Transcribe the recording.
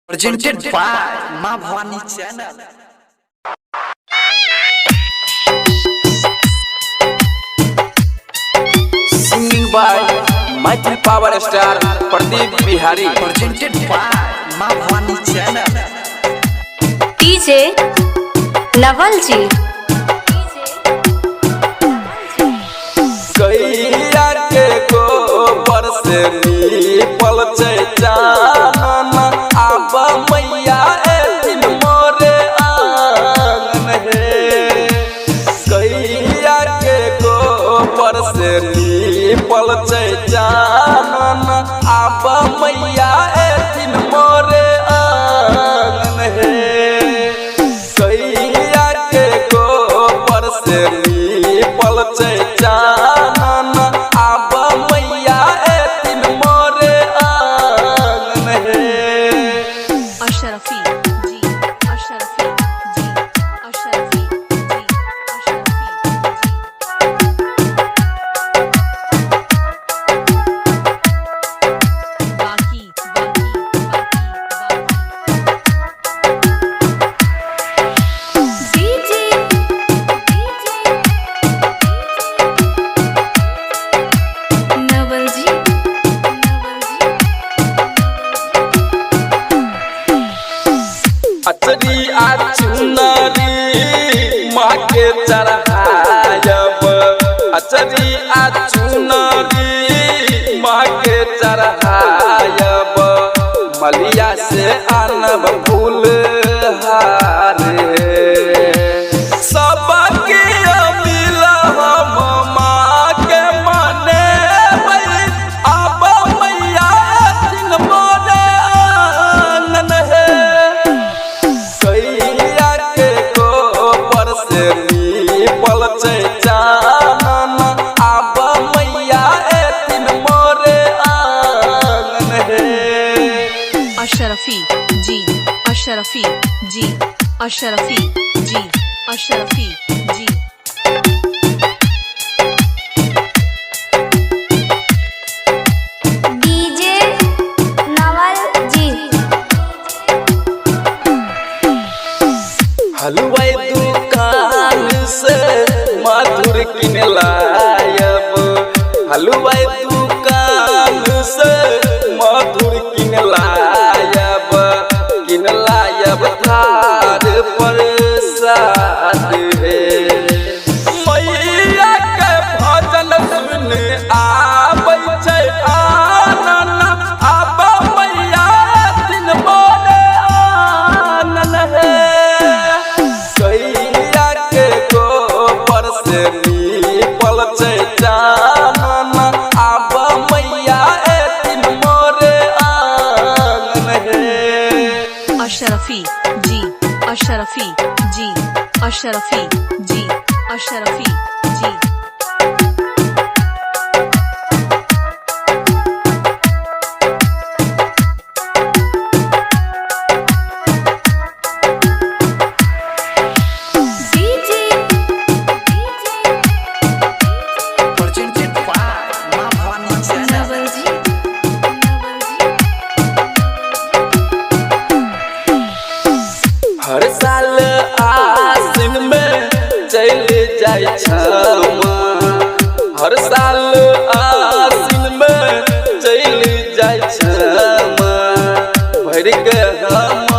Presented by Ma Bhavani Channel. Singing by Mighty Power Star Pradeep Bihari. Presented by Ma Bhavani Channel. DJ Naval ji. गैया के गोबर से नीपल चानन आब मैया दिन मोरे आंगन हे। गैया के गोबर से नीपल चानन आब मैया दिन मोरे आंगन हे। गैया के गोबर से नीपल चानन आब मैया दिन मोरे आंगन हे। Ashrafi ji, Ashrafi ji, Ashrafi ji, Ashrafi ji. DJ Naval ji, अचरी आ चुनरी माँ के चढ़ायब। अचरी आ चुनरी माँ के चढ़ायब। मलिया से आनब फूल हार सबके मिल हम माँ के मने आब मैया दिन मोरे आंगन हे। गैया के गोबर से नीपल चानन आब मैया दिन मोरे आंगन हे। Ashrafi ji, Ashrafi ji, Ashrafi ji, Ashrafi ji. DJ Naval ji. हलवाई दुकान से मधुर किन लायब। हलवाई दुकान से मधुर किन लायब। किन लायब थार पर साथ है। मैया के भजन सुन आबै छै आनन आब मैया दिन मोरे आंगन हे। गैया के गोबर से नीपल चानन आब मैया दिन मोरे आंगन हे। Ashrafi ji, Ashrafi ji, Ashrafi ji, Ashrafi ji. DJ Presented by Ma Bhavani Channel. Naval ji. हर साल आसिन में चल जाय छमा। हर साल आसिन में चल जाय छमा। भर के हम